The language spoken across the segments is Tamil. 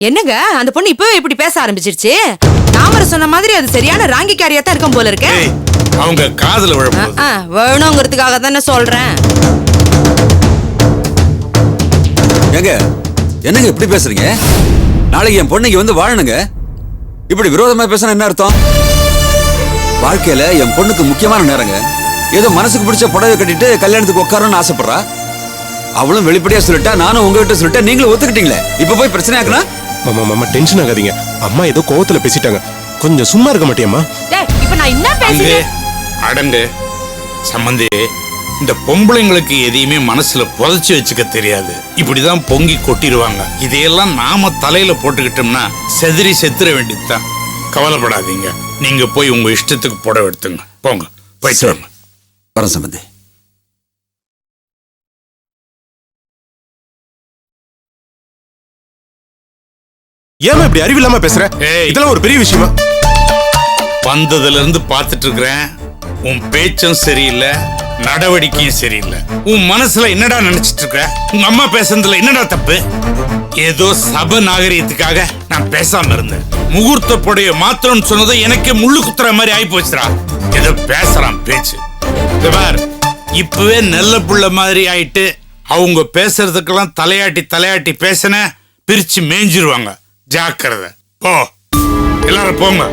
என்னங்க அந்த பொண்ணு இப்பவே இப்படி பேச ஆரம்பிச்சிருச்சு? தாமரை சொன்ன மாதிரி அது சரியான ராங்கிக்காரியா தான் இருக்கும் போல இருக்கு. அவங்க காதுல வேணுங்கிறதுக்காக தானே சொல்றேன். ஏங்க என்னங்க இப்படி பேசுறீங்க? நாளைக்கு என் பொண்ணுக்கு வந்து வாழணுங்க. இப்படி விரோதமா பேசினா என்ன அர்த்தம்? வாழ்க்கையில என் பொண்ணுக்கு முக்கியமான நேரங்க. ஏதோ மனசுக்கு பிடிச்ச புடவை கட்டிட்டு கல்யாணத்துக்கு உட்காரணும்னு ஆசைப்படுறா. அவளும் வெளிப்படையா சொல்லிட்டா, நானும் உங்ககிட்ட சொல்லிட்டேன், நீங்களும் ஒத்துக்கிட்டீங்களே. இப்ப போய் பிரச்சனை ஆக்குனா? மாமா டென்ஷன் ஆகாதீங்க. அம்மா ஏதோ கோவத்துல பேசிட்டாங்க. கொஞ்சம் சும்மா இருக்க மாட்டியம்மா? இப்ப நான் என்ன பேசுறேன்? அடங்கு சம்பந்தி, இந்த பொம்பளைங்களுக்கு எதையுமே மனசுல புதைச்சு வச்சுக்க தெரியாது. இப்படிதான் பொங்கி கொட்டிடுவாங்க. இதையெல்லாம் நாம தலையில போட்டுக்கிட்டோம்னா செதறி செத்துற வேண்டியதுதான். கவலைப்படாதீங்க. நீங்க போய் உங்க இஷ்டத்துக்கு புடவை எடுத்துங்க. போங்க, போயிட்டு வாங்க. வரேன் சம்பந்தி. ஏமா இப்படி அறிவில்லாம பேசுற? இதெல்லாம் ஒரு பெரிய விஷயமா? வந்ததுல இருந்து பாத்துட்டு இருக்கிறேன். உன் பேச்சும் சரியில்லை, நடவடிக்கையும் சரியில்லை. உன் மனசுல என்னடா நினைச்சிட்டு இருக்க? உங்க அம்மா பேசுறதுல என்னடா தப்பு? ஏதோ சப நாகரிகத்துக்காக நான் பேசாம இருந்தேன். முகூர்த்த புடைய மாத்திரம்னு சொன்னது எனக்கு முள்ளு குத்துற மாதிரி ஆயி போச்சுடா. ஏதோ பேசுறான் பேச்சு. இப்பவே நல்ல புள்ள மாதிரி ஆயிட்டு அவங்க பேசுறதுக்கெல்லாம் தலையாட்டி பேசின பிரிச்சு மேஞ்சிருவாங்க. ஜாக்கிரதை. போ, எல்லாரும் போங்க.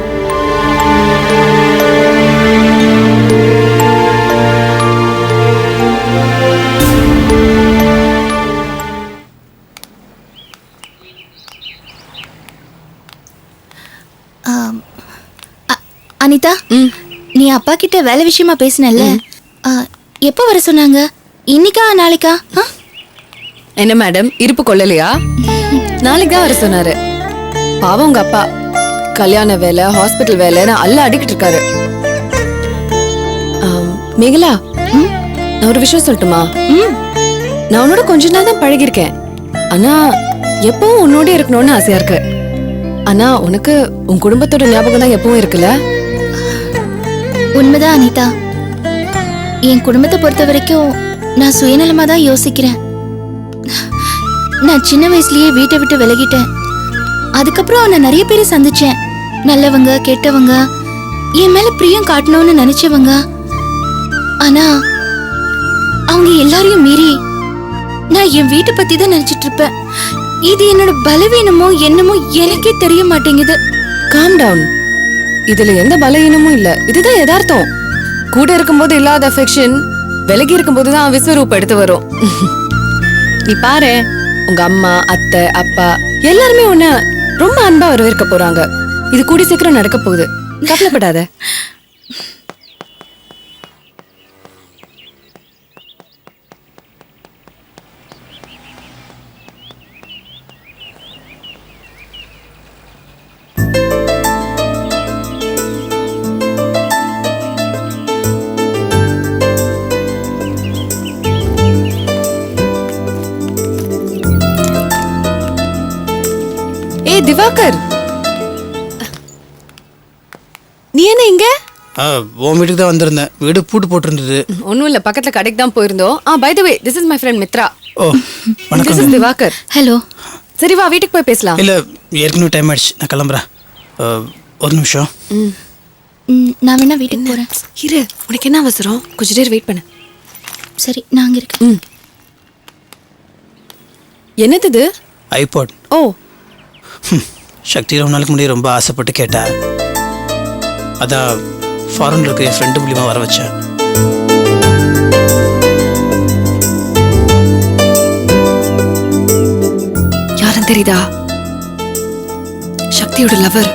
அனிதா, நீ அப்பா கிட்ட வேலை விஷயமா பேசினல்ல, எப்போ வர சொன்னாங்க? இன்னைக்கா நாளைக்கா? என்ன மேடம், இருப்பு கொள்ளலையா? நாளைக்கு தான் வர சொன்னாரு. பாவம் உங்க அப்பா கல்யாண வேலை, ஹாஸ்பிட்டல் வேலைன்னு அல்ல அடிக்கிட்டு இருக்காரு. மேகலா, நான் ஒரு விஷயம் சொல்லட்டுமா? நான் உன்னோட கொஞ்ச நாள் தான் பழகிருக்கேன். ஆனா எப்பவும் உன்னோட இருக்கணும்னு ஆசையா இருக்கு. ஆனா உனக்கு உன் குடும்பத்தோட ஞாபகம் தான் எப்பவும் இருக்குல்ல? உண்மைதான் அனிதா. என் குடும்பத்தை பொறுத்த வரைக்கும் நான் சுயநலமா தான் யோசிக்கிறேன். நான் சின்ன வயசுலயே வீட்டை விட்டு விலகிட்டேன். அதுக்கப்புறம் நான் நிறைய பேரை சந்திச்சேன். நல்லவங்க, கெட்டவங்க, என் மேல பிரியம் காட்டணும்னு நினைச்சவங்க. ஆனா அவங்க எல்லாரையும் மீறி நான் என் வீட்டை பத்தி தான் நினைச்சிட்டு இருப்பேன். இது என்னோட பலவீனமோ என்னமோ எனக்கே தெரிய மாட்டேங்குது. Calm down. இதுல எந்த பலவீனமும் இல்ல. இதுதான் யதார்த்தம். கூட இருக்கும்போது இல்லாத அஃபெக்ஷன் விலகி இருக்கும்போதுதான் விஸ்வரூபம் எடுத்து வரும். நீ பாரு, உங்க அம்மா, அத்தை, அப்பா எல்லாருமே உன்ன ரொம்ப அன்பா வரவேற்க போறாங்க. இது கூடி சீக்கிரம் நடக்க போகுது. கவலைப்படாத. திவாகர், நீ என்ன இங்க? உன் வீட்டுக்கு தான் வந்திருந்தேன். வீடு பூட்டு போட்டிருந்தது. ஒன்னும் இல்ல, பக்கத்துல கடைக்கு தான் போயிருந்தோம். By the way, this is my friend Mithra. Oh, வணக்கம். This is Divakar. ஹலோ. சரி வா, வீட்டுக்கு போய் பேசலாம். இல்ல, ஏற்கனவே டைம் ஆயிடுச்சு, நான் கிளம்புறேன். ஒரு நிமிஷம். நான் வேணா வீட்டுக்கு போறேன். இரு, உனக்கு என்ன அவசரம்? கொஞ்ச நேரம் வெயிட் பண்ணு. சரி, நான் அங்க இருக்கேன். என்னது இது? ஐபாட். ஓ, சக்தி ரொம்ப நாளுக்கு முன்னாடி ரொம்ப ஆசைப்பட்டு கேட்டா. அதான் ஃபாரின்ல இருக்க என் ஃப்ரெண்டு மூலியமா வர வச்சேன். யாரும் தெரியுதா? சக்தியோட லவர்.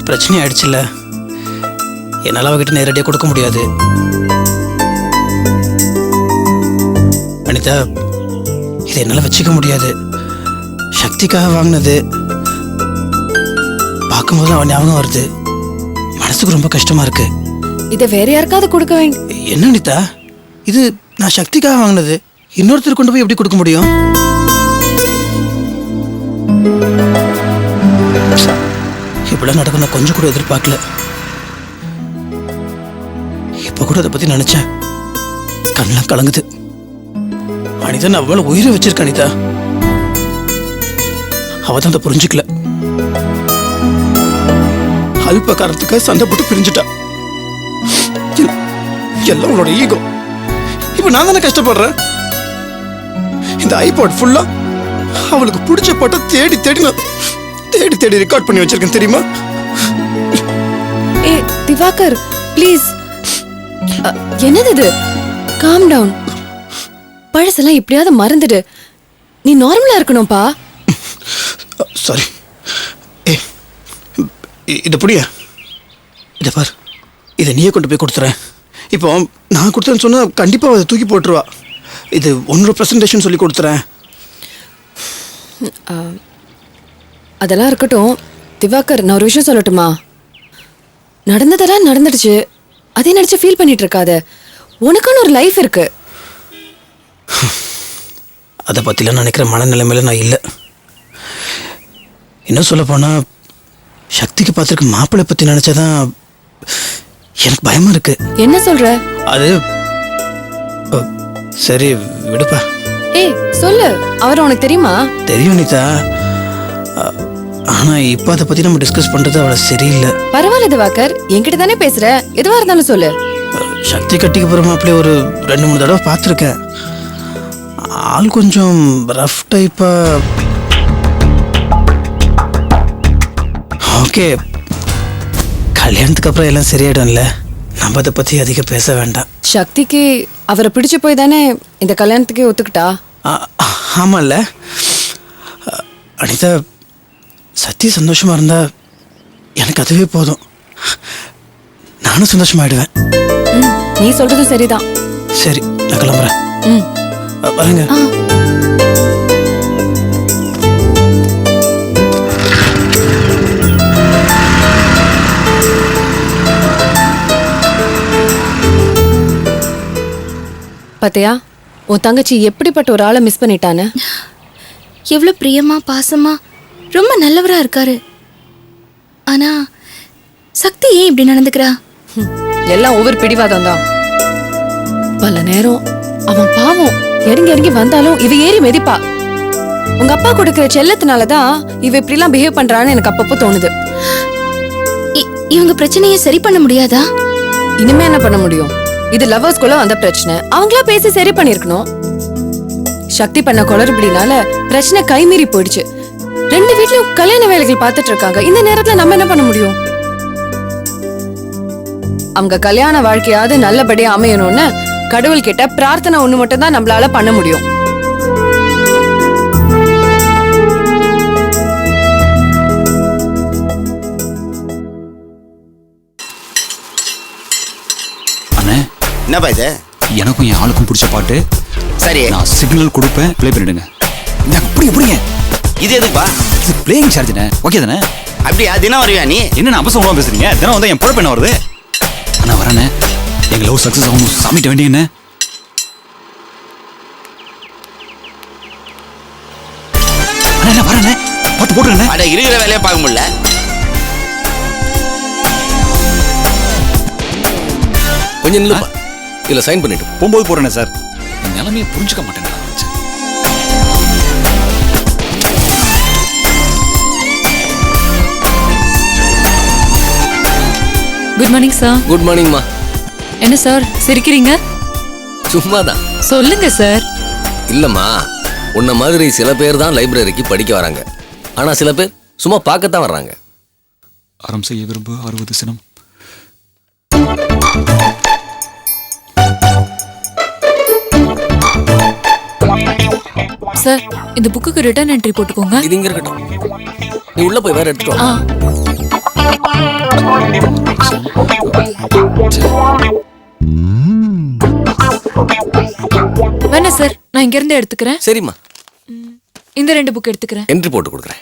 பிரச்சனை ஆயிடுச்சுல்ல, என்னால் அவகிட்ட நேரடியாக கொடுக்க முடியாது. அனிதா, இதை என்னால் வச்சுக்க முடியாது. சக்திக்காக வாங்கினது. பார்க்கும்போது அவன் ஞாபகம் வருது. மனசுக்கு ரொம்ப கஷ்டமா இருக்கு. இதை வேற யாருக்காவது கொடுக்க வேண்டும். என்ன அனிதா, இது நான் சக்திக்காக வாங்கினது. இன்னொருத்தர் கொண்டு போய் எப்படி கொடுக்க முடியும்? இப்படிலாம் நடக்கும் நான் கொஞ்சம் கூட எதிர்பார்க்கல. இப்ப கூட அதை பத்தி நினைச்சேன். கண்ணெல்லாம் கலங்குது. அனிதா நான் அவளை உயிரை வச்சிருக்க அனிதா. அவ தான் அதை புரிஞ்சுக்கல. அல்ப காரணத்துக்கு சண்டை போட்டு பிரிஞ்சுட்டா. எல்லாம் உன்னோட ஈகோ. இப்ப நான் தானே கஷ்டப்படுறேன். இந்த ஐபாட் ஃபுல்லா அவளுக்கு பிடிச்ச பாட்டை தேடி தேடி நான் தேடி ரெக்கார்ட் பண்ணி வச்சிருக்கேன் தெரியுமா? ஏ திவாகர் ப்ளீஸ், என்னது இது? Calm down. பழசெல்லாம் எப்படியாவது மறந்துடு. நீ நார்மலா இருக்கணும்பா. சாரி. ஏ இதை புரிய, இதை பார், இதை நீயே கொண்டு போய் கொடுத்துறேன். இப்போ நான் கொடுத்தேன்னு சொன்னா கண்டிப்பா அதை தூக்கி போட்டுருவா. இது ஒன்னொரு ப்ரெசன்டேஷன் சொல்லி கொடுத்துறேன். அதெல்லாம் இருக்கட்டும் திவாகர், நான் ஒரு விஷயம் சொல்லட்டுமா? நடந்ததெல்லாம் நடந்துடுச்சு, அதே நினைச்சு ஃபீல் பண்ணிட்டு இருக்காத. உனக்குன்னு ஒரு லைஃப் இருக்கு. அதை பற்றிலாம் நினைக்கிற மனநிலைமையில நான் இல்லை. இன்னும் சொல்ல போனால் சக்திக்கு பார்த்துருக்க மாப்பிள்ளை பற்றி நினச்சாதான் எனக்கு பயமாக இருக்கு. என்ன சொல்ற? அது சரி விடுப்பா. ஏய் சொல்லு, அவர் உனக்கு தெரியுமா? தெரியும் அனிதா, ஆனால் இப்போ அதை பற்றி நம்ம டிஸ்கஸ் பண்ணுறது அவ்வளோ சரியில்லை. பரவாயில்ல திவாகர், என்கிட்ட தானே பேசுற, எதுவா இருந்தாலும் சொல்லு. சக்தி கட்டிக்கு போகிற மாப்பிள்ளை ஒரு 2-3 தடவை பார்த்துருக்கேன். ஆள் கொஞ்சம் ரஃப் டைப்பா. ஓகே, கல்யாணத்துக்கு அப்புறம் எல்லாம் சரியாயிடும்ல, நம்ம அதை பற்றி அதிகம் பேச வேண்டாம். சக்திக்கு அவரை பிடிச்சு போய் தானே இந்த கல்யாணத்துக்கே ஒத்துக்கிட்டா? ஆமாம்ல அனிதா, சத்தி சந்தோஷமா இருந்தா எனக்கு அதுவே போதும். நானும் சந்தோஷமாயிடுவேன். நீ சொல்றதும் சரிதான். சரி, நான் கிளம்புறேன். வரேங்க. பாத்தியா, உன் தங்கச்சி எப்படிப்பட்ட ஒரு ஆளை மிஸ் பண்ணிட்டான்னு. எவ்வளவு பிரியமா பாசமா ரொம்ப நல்லவரா இருக்காரு. ஆனா சக்தி ஏன் இப்படி நடந்துக்கிறா? எல்லாம் ஒவ்வொரு பிடிவாதம் தான். பல நேரம் அவன் பாவம் இறங்கி இறங்கி வந்தாலும் இவ ஏறி மிதிப்பா. உங்க அப்பா கொடுக்கிற செல்லத்தினாலதான் இவ இப்படி எல்லாம் பிஹேவ் பண்றான்னு எனக்கு அப்பப்போ தோணுது. இவங்க பிரச்சனையை சரி பண்ண முடியாதா? இனிமே என்ன பண்ண முடியும்? இது லவர்ஸ்குள்ள வந்த பிரச்சனை, அவங்களா பேசி சரி பண்ணிருக்கணும். சக்தி பண்ண குளறுபடினால பிரச்சனை கைமீறி போயிடுச்சு. 2 வீட்லயும் கல்யாண வேலைகள் பார்த்துட்டு இருக்காங்க. இந்த நேரத்துல நம்ம என்ன பண்ண முடியும்? அவங்க கல்யாண வாழ்க்கையாவது நல்லபடியா அமையணும்னு கடவுள் கிட்ட பிரார்த்தனை ஒண்ணு மட்டும் தான் நம்மளால பண்ண முடியும். என்னப்பா இது? எனக்கும் என் ஆளுக்கும் பிடிச்ச பாட்டு. சரி, நான் சிக்னல் கொடுப்பேன், ப்ளே பண்ணிடுங்க. அப்படி எப்படிங்க இது எதுப்பா? இது பிளேயிங் சார்ஜ்னே, ஓகே தானே? அப்படியா? தினம் வருவியா நீ? என்ன அவசரமா பேசுறீங்க? தினம் வந்தா என் பொழப்பு என்ன வருது? அண்ணா வரேண்ணே, எங்க லவ் சக்சஸ் ஆகணும், சாமிட்ட வேண்டியண்ணே. அண்ணா வரேண்ணே, பாட்டு போட்டுருண்ணே. அட இருக்கிற வேலையை பார்க்க முடியல. கொஞ்சம் நில்லுப்பா, இல்ல சைன் பண்ணிட்டு போகும்போது போறேனே சார். என் நிலைமையை புரிஞ்சுக்க மாட்டேன். Good morning sir. குட் மார்னிங்மா. என்ன சார் சிரிக்கிறீங்க? சும்மாதான். சொல்லுங்க சார். இல்லம்மா, உன்ன மாதிரி சில பேர் தான் லைப்ரரிக்கு படிக்க வராங்க. ஆனா சில பேர் சும்மா பார்க்கத்தான் வர்றாங்க. அறம் செய்ய விரும்பு 60 சினம். சார், இந்த புக்குக்கு ரிட்டர்ன் என்ட்ரி போட்டுக்கோங்க. இது இங்க இருக்கட்டும், நீ உள்ள போய் வேற எடுத்துட்டு வா. வேணா சார், நான் இங்க இருந்து எடுத்துக்கிறேன். சரிம்மா, இந்த 2 புக் எடுத்துக்கிறேன். என்ட்ரி போட்டு கொடுக்குறேன்.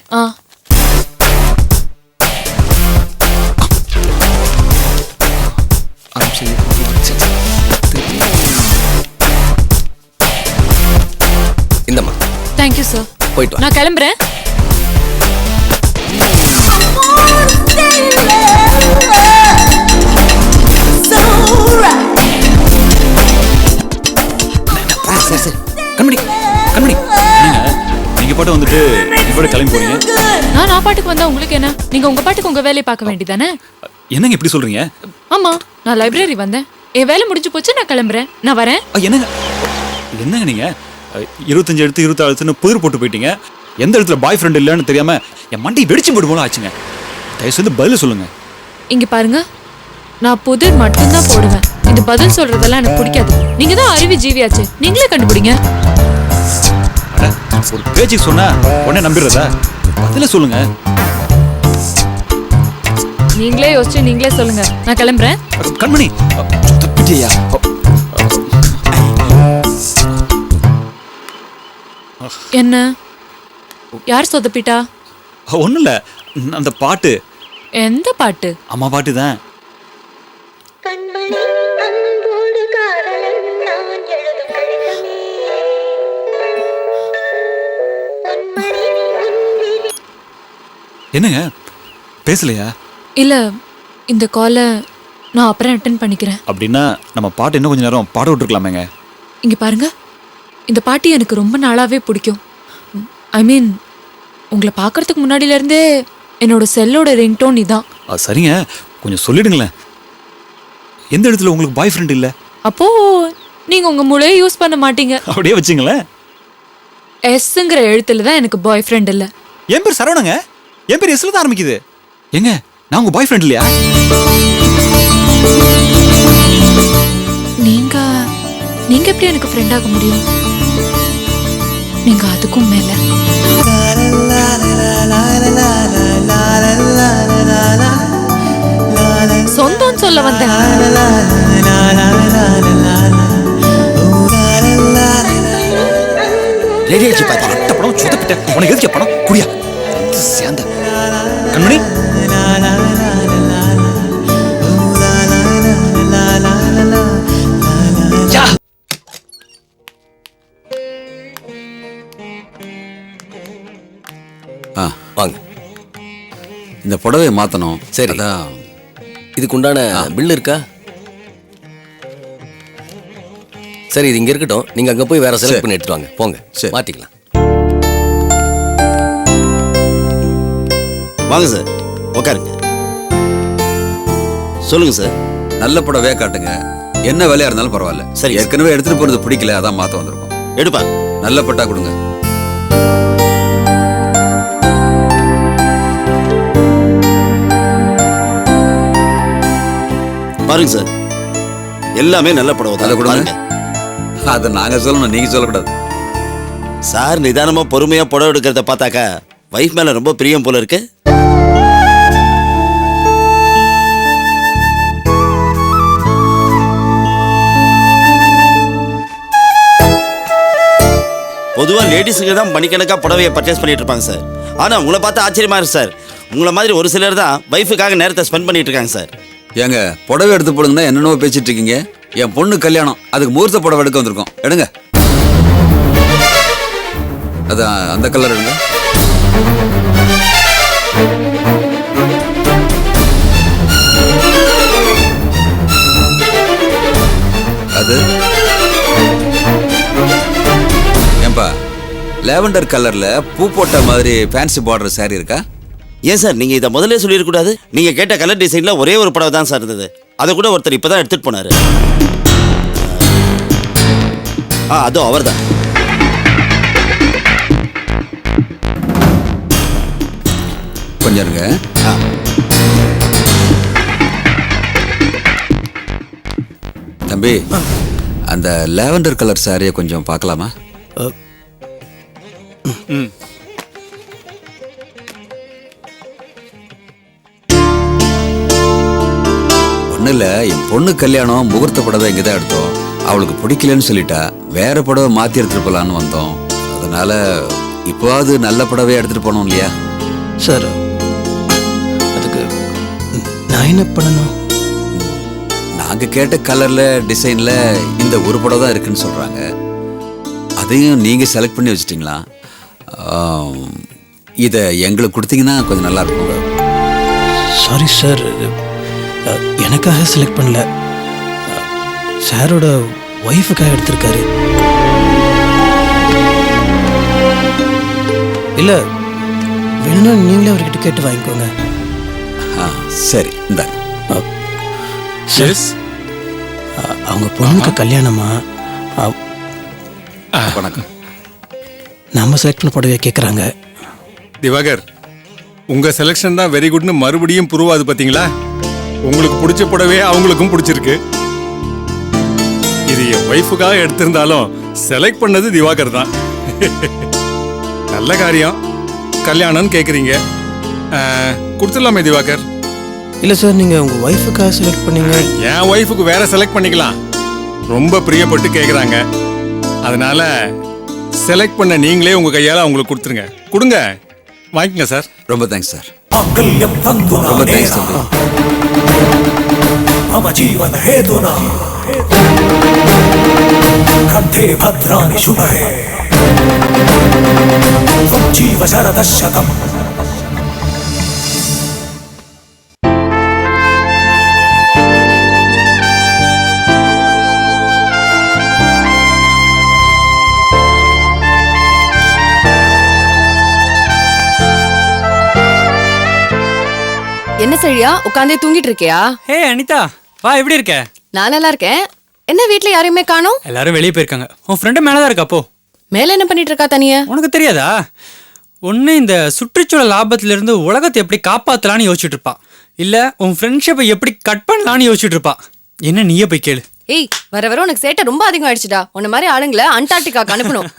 இந்தம்மா. Thank you sir. போயிட்டு வா. நான் கிளம்புறேன். நான் பாட்டுக்கு வந்தா உங்களுக்கு என்ன? நீங்க உங்க பாட்டுக்கு உங்க வேலையை பார்க்க வேண்டியதானே? என்னங்க இப்படி சொல்றீங்க? ஆமா, நான் லைப்ரரி வந்தேன். என் வேலை முடிஞ்சு போச்சு, நான் கிளம்புறேன். நான் வரேன். என்னங்க நீங்க 25 எடுத்து 26 எடுத்துன்னு புதிர் போட்டு போயிட்டீங்க. எந்த இடத்துல பாய் ஃப்ரெண்ட் இல்லைன்னு தெரியாம என் மண்டி வெடிச்சு போட்டு போல ஆச்சுங்க. தயவு செய்து பதில் சொல்லுங்க. இங்க பாருங்க, நான் புதிர் மட்டும்தான் போடுவேன். இந்த பதில் சொல்றதெல்லாம் எனக்கு பிடிக்காது. நீங்க தான் அறிவு ஜீவியாச்சு, நீங்களே கண்டுபிடிங்க. ஒரு பேச்சுக்கு சொன்னா உடனே நம்பிடுறதா? பதில சொல்லுங்க. நீங்களே யோசிச்சு நீங்களே சொல்லுங்க. நான் கிளம்புறேன். கண்மணி தப்பிட்டியா? என்ன? யார் சொதப்பிட்டா? ஒண்ணும் இல்ல, அந்த பாட்டு. எந்த பாட்டு? அம்மா பாட்டு தான். என்னங்க பேசலையா? இல்ல, இந்த காலை நான் அப்புறம் அட்டென்ட் பண்ணிக்கிறேன். அப்படின்னா நம்ம பாட்டு இன்னும் கொஞ்ச நேரம் பாட விட்டுருக்கலாமேங்க. இங்க பாருங்க, இந்த பாட்டு எனக்கு ரொம்ப நாளாவே பிடிக்கும். ஐ மீன், உங்களை பார்க்கறதுக்கு முன்னாடில இருந்தே என்னோட செல்லோட ரிங்டோன் இதான். சரிங்க, கொஞ்சம் சொல்லிடுங்களேன். எந்த இடத்துல உங்களுக்கு பாய் ஃப்ரெண்ட் இல்ல? அப்போ நீங்க உங்க மூளையை யூஸ் பண்ண மாட்டீங்க. அப்படியே வச்சுங்களேன். எஸ்ங்கிற எழுத்துல தான் எனக்கு பாய் ஃப்ரெண்ட் இல்ல. என் பேர் சரவணங்க. என் பேர் எஸ்ல தான் ஆரம்பிக்குது. எங்க நான் உங்க பாய் ஃப்ரெண்ட் இல்லையா? நீங்க எப்படி எனக்கு ஃப்ரெண்ட் ஆக முடியும்? நீங்க அதுக்கும் மேல. சொந்தம் சொல்ல வந்தேன். ரெடியாச்சு பாத்தா படம் சுத்தப்பிட்ட உனக்கு எதுக்கு படம் குடியா சேர்ந்த கண்மணி. வாங்க, இந்த புடவையை மாத்தணும். சரி, இதுக்கு உண்டான பில் இருக்கா? சரி, இது இங்க இருக்கட்டும். நீங்க அங்க போய் வேற செலக்ட் பண்ணி எடுத்துட்டு வாங்க. போங்க, மாத்திக்கலாம். வாங்க சார், உட்காருங்க. சொல்லுங்க சார். நல்ல புடவையா காட்டுங்க. என்ன விலையா இருந்தாலும் பரவாயில்ல. சரி, ஏற்கனவே எடுத்துட்டு போறது பிடிக்கல, அதான் மாத்த வந்திருக்கோம். எடுப்பா. நல்ல பட்டா கொடுங்க. பாருங்க சார், எல்லாமே நல்ல புடவை தான். கொடுங்க. அதை நாங்க சொல்லணும், நீங்க சொல்லக்கூடாது. சார் நிதானமா பொறுமையா புடவை எடுக்கிறத பார்த்தாக்கா வைஃப் மேல ரொம்ப பிரியம் போல இருக்கு. பொதுவா லேடிஸுங்க தான் மணிக்கணக்கா புடவையை பர்ச்சேஸ் பண்ணிட்டு இருப்பாங்க சார். ஆனா உங்களை பார்த்தா ஆச்சரியமா இருக்கு சார். உங்களை மாதிரி ஒரு சிலர் தான் வைஃபுக்காக நேரத்தை ஸ்பெண்ட் பண்ணிட்டு இருக்காங்க சார். ஏங்க புடவை எடுத்து போடுங்கன்னா என்னென்னவோ பேசிட்டு இருக்கீங்க. என் பொண்ணு கல்யாணம், அதுக்கு முகூர்த்த புடவை எடுக்க வந்திருக்கோம். எடுங்க. அதான் அந்த கலர் எடுங்க. அது ஏன்பா லேவண்டர் கலர்ல பூ போட்ட மாதிரி ஃபேன்சி பார்டர் சாரி இருக்கா? ஏன் சார் நீங்க இதை முதல்ல சொல்லிடக்கூடாது? நீங்க கேட்ட கலர் டிசைன்ல ஒரே ஒரு புடவை தான் சார் இருந்தது. அதை கூட ஒருத்தர் இப்பதான் எடுத்துட்டு போனாரு. அதோ அவர்தான். கொஞ்சம் இருங்க. தம்பி, அந்த லேவண்டர் கலர் சாரியை கொஞ்சம் பார்க்கலாமா? ஒன்றும் இல்லை, என் பொண்ணு கல்யாணம் முகூர்த்த புடவை இங்கே தான் எடுத்தோம். அவளுக்கு பிடிக்கலன்னு சொல்லிட்டா வேற புடவை மாற்றி எடுத்துகிட்டு போகலான்னு வந்தோம். அதனால இப்போவாது நல்ல புடவையை எடுத்துகிட்டு போனோம் இல்லையா? சார், அதுக்கு நான் என்ன பண்ணணும்? நாங்கள் கேட்ட கலரில் டிசைனில் இந்த ஒரு புடவை தான் இருக்குன்னு சொல்கிறாங்க. அதையும் நீங்கள் செலக்ட் பண்ணி வச்சிட்டிங்களா? இதை எங்களுக்கு கொடுத்தீங்கன்னா கொஞ்சம் நல்லா இருக்கும். சாரி சார், எனக்காக செலக்ட் பண்ணல, சாரோட ஒய்ஃபுக்காக எடுத்திருக்காரு. இல்லை, வேணும்னா நீங்களே அவர்கிட்ட கேட்டு வாங்கிக்கோங்க. சரி இந்தாங்க. சார், அவங்க பொண்ணுக்கு கல்யாணமா? வணக்கம். நம்ம செலக்ட் பண்ண புடவையை கேட்குறாங்க. திவாகர், உங்க செலெக்ஷன் தான் வெரி குட்னு மறுபடியும் ப்ரூவ் ஆகுது பாத்தீங்களா? உங்களுக்கு பிடிச்ச புடவையே அவங்களுக்கும் பிடிச்சிருக்கு. இது என் ஒய்ஃபுக்காக எடுத்திருந்தாலும் செலக்ட் பண்ணது திவாகர் தான். நல்ல காரியம். கல்யாணம்னு கேட்குறீங்க, கொடுத்துடலாமே திவாகர்? இல்லை சார், நீங்கள் உங்கள் ஒய்ஃபுக்காக செலக்ட் பண்ணீங்க. என் ஒய்ஃபுக்கு வேற செலக்ட் பண்ணிக்கலாம். ரொம்ப பிரியப்பட்டு கேட்குறாங்க. அதனால செலக்ட் பண்ண நீங்களே உங்க கையால் அவங்களுக்கு கொடுத்துருங்க. கொடுங்க, வாங்கிக்கங்க சார். ரொம்ப தேங்க்ஸ் சார். ரொம்ப தேங்க்ஸ் தம்பி. என்ன செழியா உட்காந்தே தூங்கிட்டு இருக்கியா? ஹே அனிதா, வா, எப்படி இருக்க? நான் நல்லா இருக்கேன். என்ன வீட்ல யாரையுமே காணோம்? எல்லாரும் வெளியே போயிருக்காங்க. உன் ஃப்ரெண்டு மேலதான் இருக்கா. அப்போ மேல என்ன பண்ணிட்டு இருக்கா தனியா? உனக்கு தெரியாதா? ஒன்று இந்த சுற்றுச்சூழல் ஆபத்திலிருந்து உலகத்தை எப்படி காப்பாற்றலான்னு யோசிச்சுட்டு இருப்பா, இல்லை உன் ஃப்ரெண்ட்ஷிப்பை எப்படி கட் பண்ணலான்னு யோசிச்சுட்டு இருப்பா. என்ன நீயே போய் கேளு. ஏய், வர வர உனக்கு சேட்டை ரொம்ப அதிகம் ஆயிடுச்சுடா. உன்ன மாதிரி ஆளுங்களை அண்டார்டிகாக்கு அனுப்பணும்.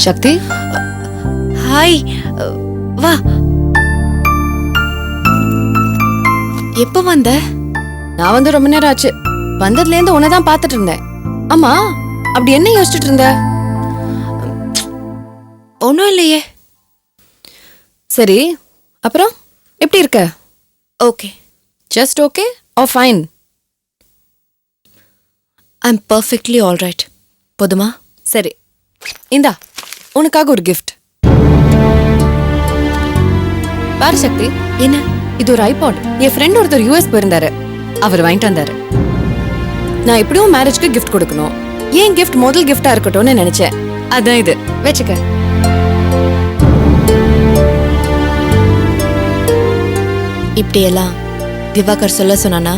சக்தி, ஹாய். வா. எப்போ வந்த? நான் வந்து ரொம்ப நேரம் ஆச்சு. வந்ததுல இருந்து உன்னதான் பாத்துட்டு இருந்தேன். ஆமா, அப்படி என்ன யோசிச்சுட்டு இருந்த? ஒன்றும் இல்லையே. சரி, அப்புறம் எப்படி இருக்க? Okay. Just okay are fine? I'm perfectly all right. போதுமா? சரி, இந்தா உனக்காக ஒரு கிஃப்ட். பாரு சக்தி. என்ன? இது ஒரு ஐபாட். என் ஃப்ரெண்ட் ஒருத்தர் யூஎஸ் போயிருந்தாரு, அவர் வாங்கிட்டு வந்தாரு. நான் எப்படியும் மேரேஜ்க்கு கிஃப்ட் கொடுக்கணும். ஏன் கிஃப்ட் முதல் கிஃப்டா இருக்கட்டும்னு நினைச்சேன். அதான் இது, வச்சுக்க. இப்படியெல்லாம் திவாகர் சொல்ல சொன்னானா?